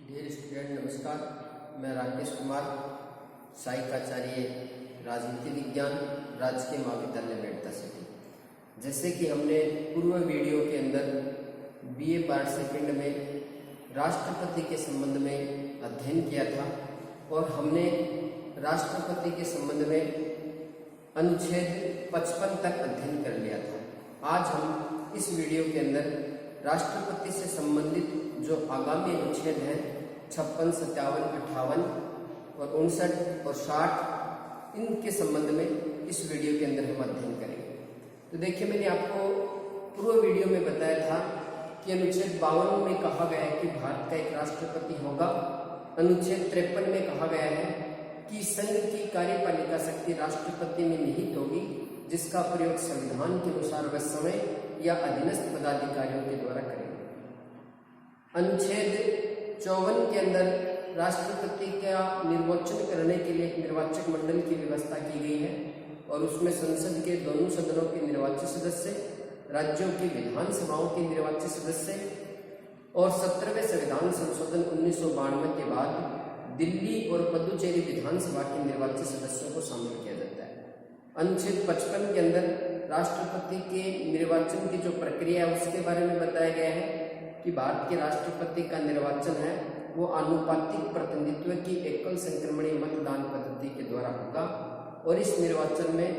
Dear student नमस्कार। मैं राकेश कुमार, सहायक आचार्य राजनीति विज्ञान, राजकीय महाविद्यालय मेड़ता सिटी। जैसे कि हमने पूर्व वीडियो के अंदर बीए पार्ट सेकंड में राष्ट्रपति के संबंध में अध्ययन किया था और हमने राष्ट्रपति के संबंध में अनुच्छेद 55 तक अध्ययन कर लिया था। आज हम इस वीडियो के अंदर राष्ट्रपति से संबंधित जो आगामी अनुच्छेद हैं 56, 57, 58 और 59 और 60 इनके संबंध में इस वीडियो के अंदर हम अध्ययन करेंगे। तो देखिए, मैंने आपको पूर्व वीडियो में बताया था कि अनुच्छेद 52 में कहा गया है कि भारत का एक राष्ट्रपति होगा। अनुच्छेद 53 में कहा गया है कि संघ की कार्यपालिका शक्ति राष्ट्रपति में निहित होगी, जिसका प्रयोग संविधान के अनुसार वह समय या अधीनस्थ पदाधिकारियों के द्वारा करेंगे। अनुच्छेद 54 के अंदर राष्ट्रपति का निर्वाचन करने के लिए एक निर्वाचक मंडल की व्यवस्था की गई है और उसमें संसद के दोनों सदनों के निर्वाचित सदस्य, राज्यों की विधानसभाओं के निर्वाचित सदस्य और 17वें संविधान संशोधन 1992 के बाद दिल्ली और पुदुचेरी विधानसभा के निर्वाचित सदस्यों को शामिल किया जाता है। अनुच्छेद 55 के अंदर राष्ट्रपति के निर्वाचन की जो प्रक्रिया है उसके बारे में बताया गया है कि भारत के राष्ट्रपति का निर्वाचन है वो आनुपातिक प्रतिनिधित्व की एकल संक्रमणीय मतदान पद्धति के द्वारा होगा और इस निर्वाचन में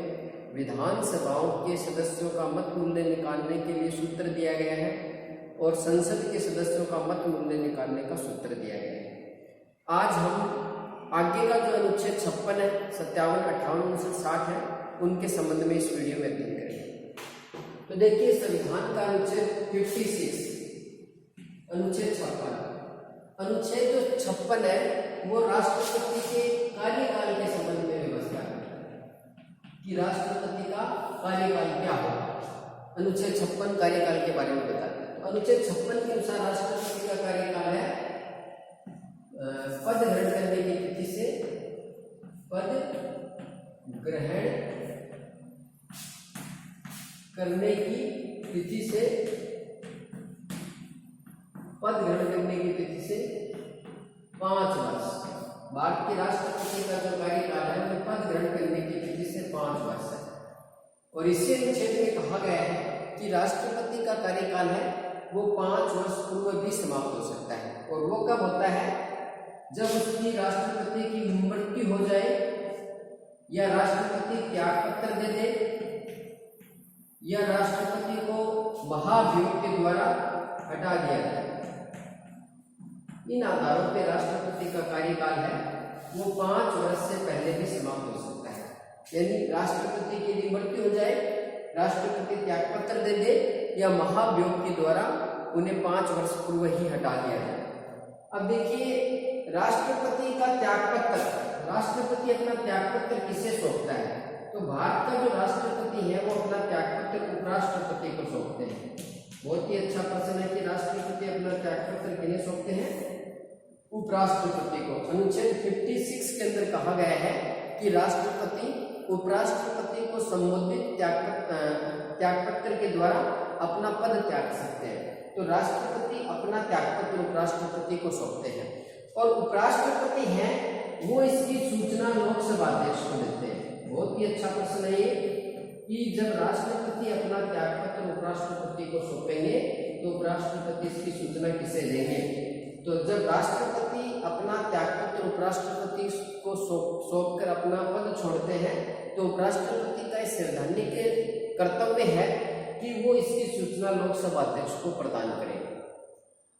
विधानसभाओं के सदस्यों का मत मूल्य निकालने के लिए सूत्र दिया गया है और संसद के सदस्यों का मत मूल्य निकालने का सूत्र दिया गया है। आज हम आगे का जो अनुच्छेद 56 है, 57, 58, 59, 60 है, उनके संबंध में इस वीडियो में अध्ययन करेंगे। तो देखिए, संविधान का अनुच्छेद 56, अनुच्छेद 56, अनुच्छेद जो 56 है वो राष्ट्रपति के कार्यकाल के संबंध में व्यवस्था है कि राष्ट्रपति का कार्यकाल क्या होगा। अनुच्छेद 56 कार्यकाल के बारे में बताते हैं। तो अनुच्छेद 56 के अनुसार राष्ट्रपति का कार्यकाल है पद ग्रहण करने की तिथि से पद ग्रहण करने की तिथि से पद ग्रहण करने की तिथि से 5 वर्ष। भारत के राष्ट्रपति का जो कार्यकाल है वो पद ग्रहण करने की तिथि से 5 वर्ष है और इसी अनुच्छेद में कहा गया है कि राष्ट्रपति का कार्यकाल है वो 5 वर्ष पूर्व भी समाप्त हो सकता है। और वो कब होता है? जब उसकी राष्ट्रपति की मृत्यु हो जाए या राष्ट्रपति त्याग पत्र दे दे या राष्ट्रपति को महाभियोग के द्वारा हटा दिया जाए। इन आधारों पर राष्ट्रपति का कार्यकाल है वो 5 वर्ष से पहले भी समाप्त हो सकता है। यानी राष्ट्रपति की यदि मृत्यु हो जाए, राष्ट्रपति त्याग पत्र दे दे या महाभियोग के द्वारा उन्हें 5 वर्ष पूर्व ही हटा दिया जाए। अब देखिए, राष्ट्रपति का त्याग पत्र, राष्ट्रपति अपना त्याग पत्र किसे सौंपता है? तो भारत का जो राष्ट्रपति है वो अपना त्याग पत्र उपराष्ट्रपति को सौंपते हैं। बहुत ही अच्छा प्रश्न है कि राष्ट्रपति अपना त्याग पत्र किन्हें सौंपते हैं? उपराष्ट्रपति को। अनुच्छेद 56 के अंदर कहा गया है कि राष्ट्रपति उपराष्ट्रपति को संबोधित त्याग पत्र के द्वारा अपना पद त्याग सकते हैं। तो राष्ट्रपति अपना त्याग पत्र उपराष्ट्रपति को सौंपते हैं और उपराष्ट्रपति हैं वो इसकी सूचना लोकसभा अध्यक्ष को देते हैं। बहुत ही अच्छा प्रश्न है ये कि जब राष्ट्रपति अपना त्याग पत्र उपराष्ट्रपति को सौंपेंगे तो उपराष्ट्रपति इसकी सूचना किसे देंगे? तो जब राष्ट्रपति अपना त्याग पत्र उपराष्ट्रपति को सौंप कर अपना पद छोड़ते हैं तो उपराष्ट्रपति का इस संवैधानिक कर्तव्य है कि वो इसकी सूचना लोकसभा अध्यक्ष को प्रदान करें।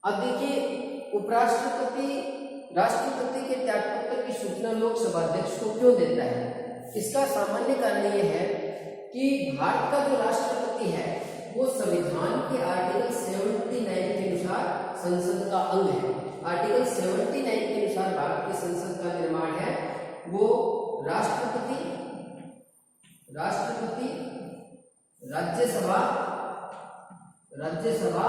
अब देखिए, उपराष्ट्रपति राष्ट्रपति के त्याग पत्र की सूचना लोकसभा अध्यक्ष को क्यों देता है? इसका सामान्य कारण यह है कि भारत का जो राष्ट्रपति है वो संविधान के आर्टिकल 79 के अनुसार संसद का अंग है। आर्टिकल 79 के अनुसार भारत की संसद का निर्माण है वो राष्ट्रपति, राज्यसभा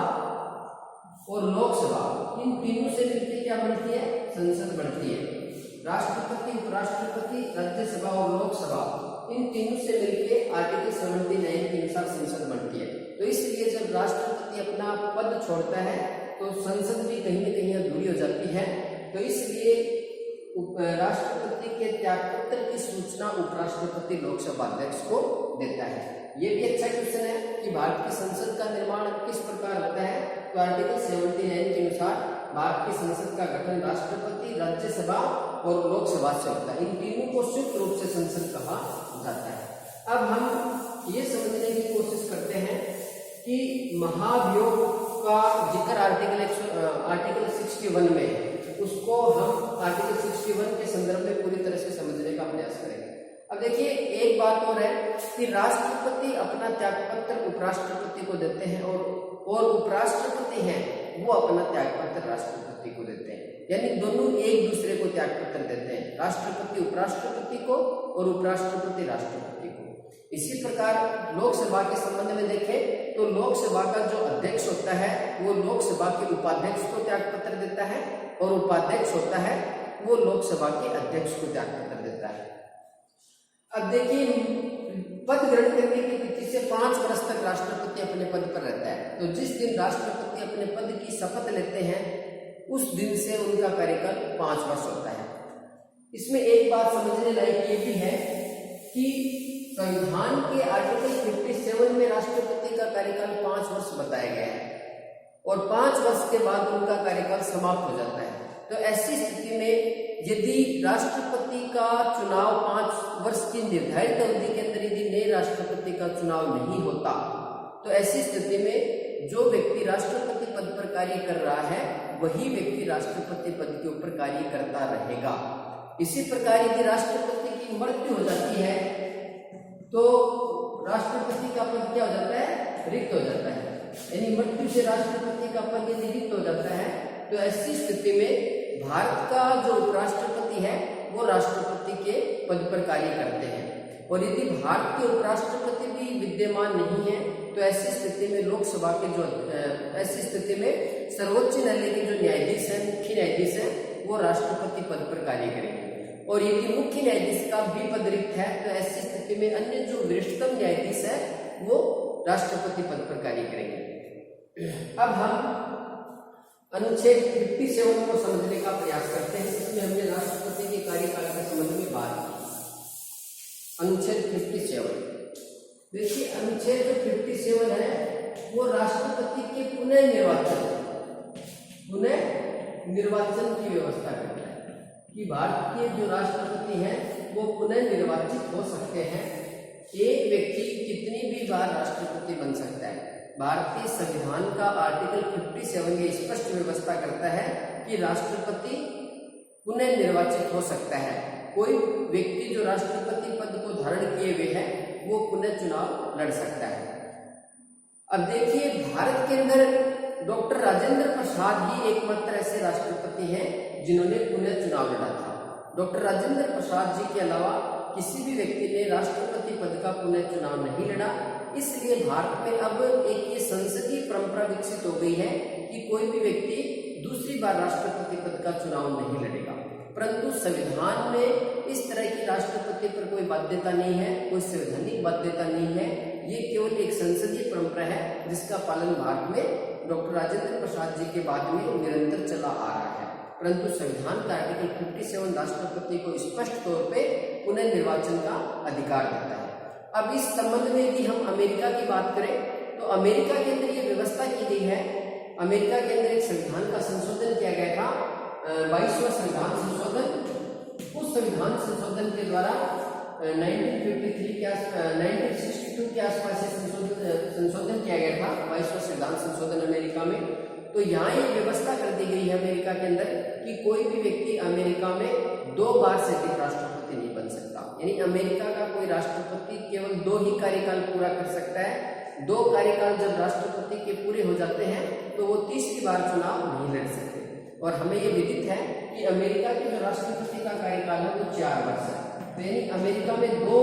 और लोकसभा, इन तीनों से मिलकर क्या बनती है? संसद बनती है। राष्ट्रपति, उपराष्ट्रपति, राज्यसभा और लोकसभा, इन तीनों से मिलकर आर्टिकल 79 के अनुसार संसद बनती है। तो इसलिए जब राष्ट्रपति अपना पद छोड़ता है तो संसद भी कहीं न कहीं अधूरी हो जाती है तो इसलिए राष्ट्रपति के त्यागपत्र की सूचना उपराष्ट्रपति लोकसभा अध्यक्ष को देता है। ये भी अच्छा क्वेश्चन है कि भारत की संसद का निर्माण किस प्रकार होता है। तो आर्टिकल 79 के अनुसार भारत की संसद का गठन राष्ट्रपति, राज्यसभा और लोकसभा से होता है। इन तीनों को संयुक्त रूप से संसद कहा जाता है। अब हम ये समझने की कोशिश करते हैं कि महाभियोग का जिक्र आर्टिकल 61 में, उसको हम आर्टिकल 61 के संदर्भ में पूरी तरह से समझने का प्रयास करेंगे। अब देखिए एक बात और है कि राष्ट्रपति अपना त्यागपत्र उपराष्ट्रपति को देते हैं और उपराष्ट्रपति हैं वो अपना त्यागपत्र राष्ट्रपति को देते हैं, यानी दोनों एक दूसरे को त्यागपत्र देते हैं, राष्ट्रपति उपराष्ट्रपति को और उपराष्ट्रपति राष्ट्रपति को। इसी प्रकार लोकसभा के संबंध में देखें तो लोकसभा का जो अध्यक्ष होता है वो लोकसभा के उपाध्यक्ष को त्यागपत्र देता है और उपाध्यक्ष होता है वो लोकसभा के अध्यक्ष को त्यागपत्र देता है। अब देखिए पद ग्रहण करने की तिथि से 5 वर्ष तक राष्ट्रपति अपने पद पर रहता है। तो जिस दिन राष्ट्रपति अपने पद की शपथ लेते हैं उस दिन से उनका कार्यकाल 5 वर्ष होता है। इसमें एक बात समझने लायक ये भी है कि संविधान के आर्टिकल 57 में राष्ट्रपति का कार्यकाल 5 वर्ष बताया गया है और 5 वर्ष के बाद उनका कार्यकाल समाप्त हो जाता है। तो ऐसी स्थिति में यदि राष्ट्रपति का चुनाव 5 वर्ष की निर्धारित अवधि के अंदर यदि नए राष्ट्रपति का चुनाव नहीं होता तो ऐसी स्थिति में जो व्यक्ति राष्ट्रपति पद पर कार्य कर रहा है वही व्यक्ति राष्ट्रपति पद के ऊपर कार्य करता रहेगा। इसी प्रकार यदि राष्ट्रपति की मृत्यु हो जाती है तो राष्ट्रपति का पद क्या हो जाता है, रिक्त हो जाता है। यानी मृत्यु से राष्ट्रपति का पद यदि रिक्त हो जाता है तो ऐसी स्थिति में भारत का जो उपराष्ट्रपति है वो राष्ट्रपति के पद पर कार्य करते हैं और यदि भारत के उपराष्ट्रपति भी विद्यमान नहीं है तो ऐसी स्थिति में लोकसभा के जो ऐसी स्थिति में सर्वोच्च न्यायालय के जो न्यायाधीश हैं, मुख्य न्यायाधीश हैं, वो राष्ट्रपति पद पर कार्य करेंगे। और यदि मुख्य न्यायाधीश का भी पद रिक्त है तो ऐसी स्थिति में अन्य जो वरिष्ठतम न्यायाधीश है वो राष्ट्रपति पद पर कार्य करेंगे। अब हम अनुच्छेद 57 को समझने का प्रयास करते हैं। इसमें हमने राष्ट्रपति के कार्यकाल के संबंध में बात की। अनुच्छेद 57, देखिए अनुच्छेद 57 है वो राष्ट्रपति के पुनः निर्वाचन की व्यवस्था करता है कि भारत के जो राष्ट्रपति हैं वो पुनः निर्वाचित हो सकते हैं। एक व्यक्ति कितनी भी बार राष्ट्रपति बन सकता है। भारतीय संविधान का आर्टिकल 57 ये स्पष्ट व्यवस्था करता है कि राष्ट्रपति पुनः निर्वाचित हो सकता है। कोई व्यक्ति जो राष्ट्रपति पद को धारण किए हुए है वो पुनः चुनाव लड़ सकता है। अब देखिए भारत के अंदर डॉक्टर राजेंद्र प्रसाद ही एकमात्र ऐसे राष्ट्रपति हैं जिन्होंने पुनः चुनाव लड़ा था। डॉक्टर राजेंद्र प्रसाद जी के अलावा किसी भी व्यक्ति ने राष्ट्रपति पद का पुनः चुनाव नहीं लड़ा। इसलिए भारत में अब एक ये संसदीय परंपरा विकसित हो गई है कि कोई भी व्यक्ति दूसरी बार राष्ट्रपति पद का चुनाव नहीं लड़ेगा। परंतु संविधान में इस तरह की राष्ट्रपति पर कोई बाध्यता नहीं है, कोई संवैधानिक बाध्यता नहीं है। ये केवल एक संसदीय परंपरा है जिसका पालन भारत में डॉक्टर राजेंद्र प्रसाद जी के बाद में निरंतर चला आ रहा है। परंतु संविधान का आर्टिकल 57 राष्ट्रपति को स्पष्ट तौर पे पुनः निर्वाचन का अधिकार देता है। अब इस संबंध में यदि हम अमेरिका की बात करें तो अमेरिका के अंदर ये व्यवस्था की गई है। अमेरिका के अंदर एक संविधान का संशोधन किया गया था, 22वां संविधान संशोधन। उस संविधान संशोधन के द्वारा 1962 के आसपास संशोधन किया गया था, 22वां संविधान संशोधन अमेरिका में। तो यहाँ ये व्यवस्था कर दी गई है अमेरिका के अंदर कि कोई भी व्यक्ति अमेरिका में 2 बार से अधिक राष्ट्रपति नहीं बन सकता। यानी अमेरिका का कोई राष्ट्रपति केवल 2 ही कार्यकाल पूरा कर सकता है। 2 कार्यकाल जब राष्ट्रपति के पूरे हो जाते हैं तो वो तीसरी बार चुनाव नहीं लड़ सकते। और हमें ये विदित है कि अमेरिका के जो राष्ट्रपति का कार्यकाल है वो 4 वर्ष है। तो यानी अमेरिका में 2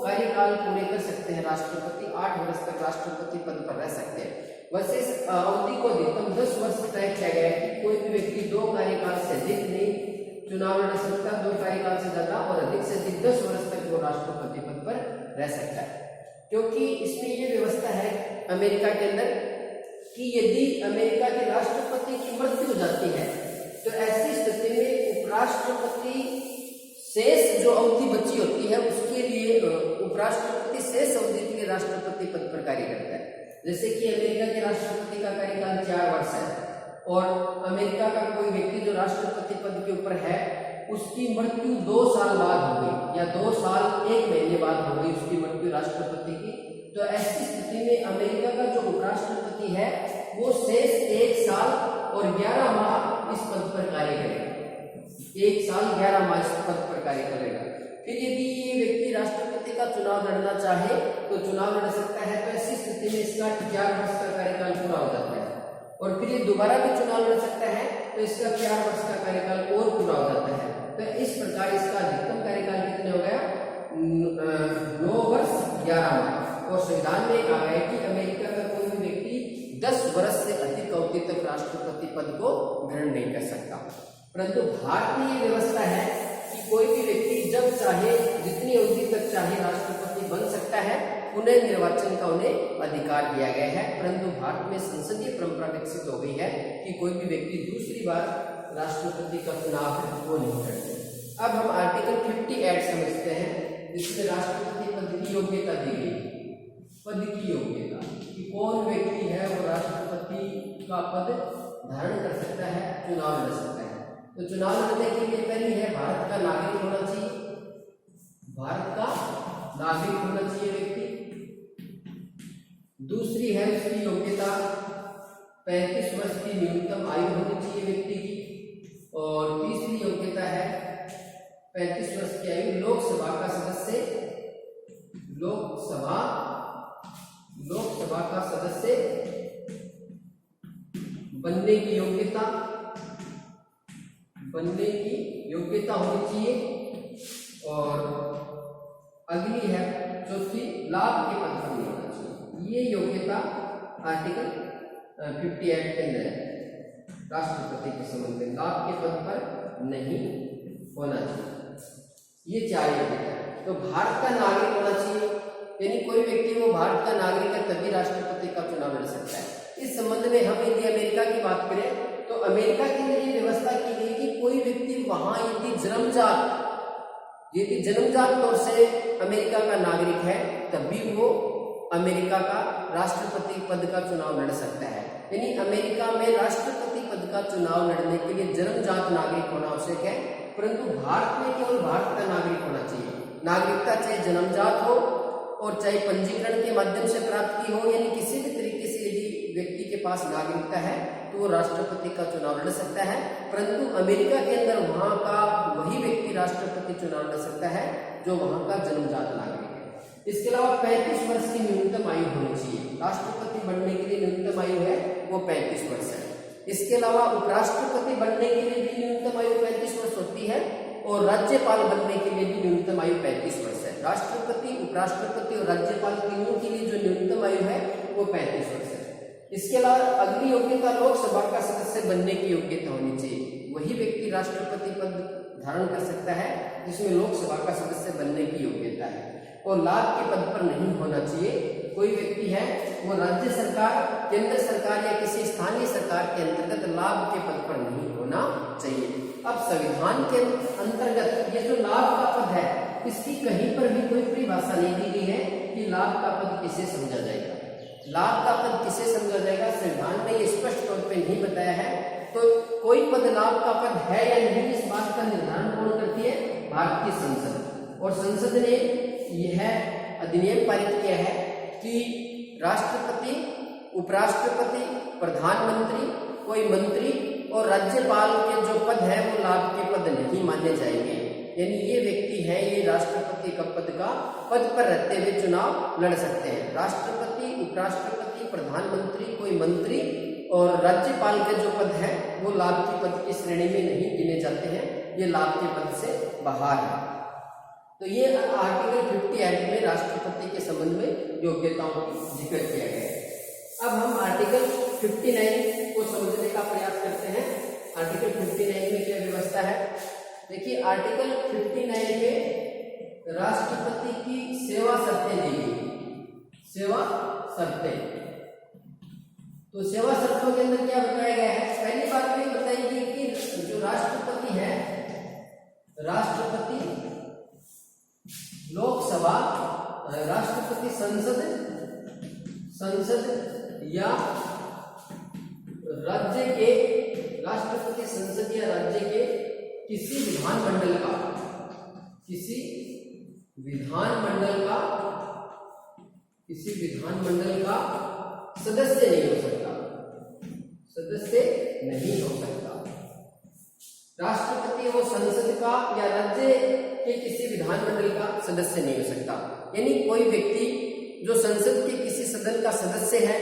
कार्यकाल पूरे कर सकते हैं राष्ट्रपति, 8 वर्ष तक राष्ट्रपति पद पर रह सकते हैं। वैसे इस अवधि को अधिकतम 10 वर्ष तय किया गया है कि कोई भी व्यक्ति 2 कार्यकाल से अधिक नहीं चुनाव लड़ सकता, 2 कार्यकाल से ज्यादा और अधिक से अधिक 10 वर्ष तक वो राष्ट्रपति पद पर रह सकता है। क्योंकि इसमें ये व्यवस्था है अमेरिका के अंदर कि यदि अमेरिका के राष्ट्रपति की मृत्यु हो जाती है तो ऐसी स्थिति में उपराष्ट्रपति शेष जो अवधि बची होती है उसके लिए उपराष्ट्रपति शेष अवधि के लिए राष्ट्रपति पद पर कार्य करता है। जैसे कि अमेरिका के राष्ट्रपति का कार्यकाल 4 वर्ष है और अमेरिका का कोई व्यक्ति जो राष्ट्रपति पद के ऊपर है उसकी मृत्यु 2 साल बाद हो गई या 2 साल 1 महीने बाद हो गई उसकी मृत्यु राष्ट्रपति की, तो ऐसी स्थिति में अमेरिका का जो उपराष्ट्रपति है वो शेष 1 साल और 11 माह इस पद पर कार्य करेगा। 1 साल 11 माह इस पद पर कार्य करेगा। फिर यदि ये व्यक्ति राष्ट्रपति का चुनाव लड़ना चाहे तो चुनाव लड़ सकता है। तो ऐसी स्थिति में इसका 4 वर्ष का कार्यकाल पूरा हो जाता है और फिर ये दोबारा भी चुनाव लड़ सकता है तो इसका 4 वर्ष का कार्यकाल और पूरा हो जाता है। तो इस प्रकार इसका अधिकतम कार्यकाल कितने हो गया? 9 वर्ष 11 माह। और संविधान में कहा है कि अमेरिका का कोई भी व्यक्ति 10 वर्ष से अधिक अवधि तक राष्ट्रपति पद को ग्रहण नहीं कर सकता। परंतु भारत में ये व्यवस्था है कि कोई भी व्यक्ति जब चाहे जितनी अवधि तक चाहे राष्ट्रपति बन सकता है, पुनः निर्वाचन का उन्हें अधिकार दिया गया है। परंतु भारत में संसदीय परंपरा विकसित हो गई है कि कोई भी व्यक्ति दूसरी बार राष्ट्रपति का चुनाव वो नहीं करते। अब हम आर्टिकल 58 समझते हैं जिसमें राष्ट्रपति पद की योग्यता दी गई। पद की योग्यता कि कौन व्यक्ति है वो राष्ट्रपति का पद धारण कर सकता है, चुनाव लड़ सकता है। तो चुनाव लड़ने के लिए पहली है भारत का नागरिक होना चाहिए, भारत का नागरिक होना चाहिए व्यक्ति। दूसरी है उसकी योग्यता 35 वर्ष की न्यूनतम आयु होनी चाहिए व्यक्ति की। और तीसरी योग्यता है 35 वर्ष की आयु लोकसभा का सदस्य, लोकसभा का सदस्य बनने की योग्यता होनी चाहिए। और अगली है चौथी लाभ के पद पर नहीं होना चाहिए। ये योग्यता आर्टिकल 58 के अंदर है। राष्ट्रपति के संबंध में लाभ के पद पर नहीं होना चाहिए। ये 4 योग्यता है। तो भारत का नागरिक होना चाहिए, यानी कोई व्यक्ति वो भारत का नागरिक है तभी राष्ट्रपति का चुनाव लड़ सकता है। इस संबंध में हम यदि अमेरिका की बात करें तो अमेरिका के अंदर ये व्यवस्था की गई कि कोई व्यक्ति वहां यदि जन्मजात तौर से अमेरिका का नागरिक है तभी वो अमेरिका का राष्ट्रपति पद का चुनाव लड़ सकता है। यानी अमेरिका में राष्ट्रपति पद का चुनाव लड़ने के लिए जन्मजात नागरिक होना आवश्यक है, परंतु भारत में केवल भारत का नागरिक होना चाहिए। नागरिकता चाहे जन्मजात हो और चाहे पंजीकरण के माध्यम से प्राप्त की हो, यानी किसी भी तरीके से यदि व्यक्ति के पास नागरिकता है तो वो राष्ट्रपति का चुनाव लड़ सकता है। परंतु अमेरिका के अंदर वहां का वही व्यक्ति राष्ट्रपति चुनाव लड़ सकता है जो वहां का जन्मजात नागरिक है। इसके अलावा 35 वर्ष की न्यूनतम आयु होनी चाहिए। राष्ट्रपति बनने के लिए न्यूनतम आयु है वो 35 वर्ष है। इसके अलावा उपराष्ट्रपति बनने के लिए भी न्यूनतम आयु 35 वर्ष होती है और राज्यपाल बनने के लिए भी न्यूनतम आयु 35 वर्ष है। राष्ट्रपति, उपराष्ट्रपति और राज्यपाल तीनों के लिए जो न्यूनतम आयु है वो 35 वर्ष है। इसके अलावा अगली योग्यता लोकसभा का सदस्य बनने की योग्यता होनी चाहिए। वही व्यक्ति राष्ट्रपति पद धारण कर सकता है जिसमें लोकसभा का सदस्य बनने की योग्यता है। और लाभ के पद पर नहीं होना चाहिए। कोई व्यक्ति है वो राज्य सरकार, केंद्र सरकार या किसी स्थानीय सरकार के अंतर्गत लाभ के पद पर नहीं होना चाहिए। अब संविधान के अंतर्गत ये जो लाभ का पद है इसकी कहीं पर भी कोई परिभाषा नहीं दी गई है कि लाभ का पद किसे समझा जाएगा। लाभ का पद किसे समझा जाएगा संविधान ने ये स्पष्ट तौर पे नहीं बताया है। तो कोई पद लाभ का पद है या नहीं इस बात का निर्धारण कौन करती है? भारतीय संसद। और संसद ने यह अधिनियम पारित किया है कि राष्ट्रपति, उपराष्ट्रपति, प्रधानमंत्री, कोई मंत्री और राज्यपाल के जो पद है वो लाभ के पद नहीं माने जाएंगे। यानी ये व्यक्ति है ये राष्ट्रपति का पद पर रहते हुए चुनाव लड़ सकते हैं। राष्ट्रपति, उपराष्ट्रपति, प्रधानमंत्री, कोई मंत्री और राज्यपाल के जो पद है वो लाभ के पद की श्रेणी में नहीं गिने जाते हैं, ये लाभ के पद से बाहर है। तो ये आर्टिकल 58 में राष्ट्रपति के संबंध में योग्यताओं का जिक्र किया गया है। अब हम आर्टिकल 59 को समझने का प्रयास करते हैं। आर्टिकल 59 में क्या व्यवस्था है? देखिए आर्टिकल 59 में राष्ट्रपति की सेवा शर्तें दी गई। सेवा शर्तें, तो सेवा शर्तों के अंदर क्या बताया गया है? पहली बात तो ये बताई गई कि जो राष्ट्रपति है, राष्ट्रपति लोकसभा, राष्ट्रपति संसद या राज्य के, राष्ट्रपति संसद या राज्य के किसी विधानमंडल का, किसी विधानमंडल का सदस्य नहीं हो सकता, सदस्य नहीं हो सकता। राष्ट्रपति वो संसद का या राज्य के किसी विधानमंडल का सदस्य नहीं हो सकता। यानी कोई व्यक्ति जो संसद के किसी सदन का सदस्य है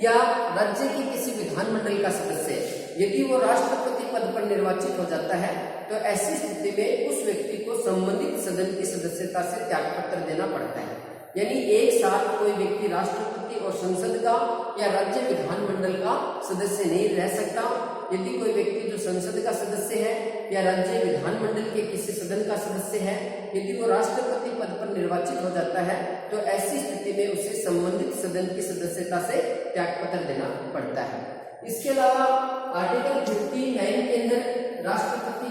या राज्य के किसी विधानमंडल का सदस्य है, यदि वो राष्ट्रपति पद पर निर्वाचित हो जाता है तो ऐसी स्थिति में उस व्यक्ति को संबंधित सदन की सदस्यता से त्यागपत्र देना पड़ता है। यानी एक साथ कोई व्यक्ति राष्ट्रपति और संसद का या राज्य विधानमंडल का सदस्य नहीं रह सकता। यदि कोई व्यक्ति जो संसद का सदस्य है या राज्य विधानमंडल के किसी सदन का सदस्य है, यदि वो राष्ट्रपति पद पर निर्वाचित हो जाता है तो ऐसी स्थिति में उसे संबंधित सदन की सदस्यता से त्यागपत्र देना पड़ता है। इसके अलावा आर्टिकल 59 के अंदर राष्ट्रपति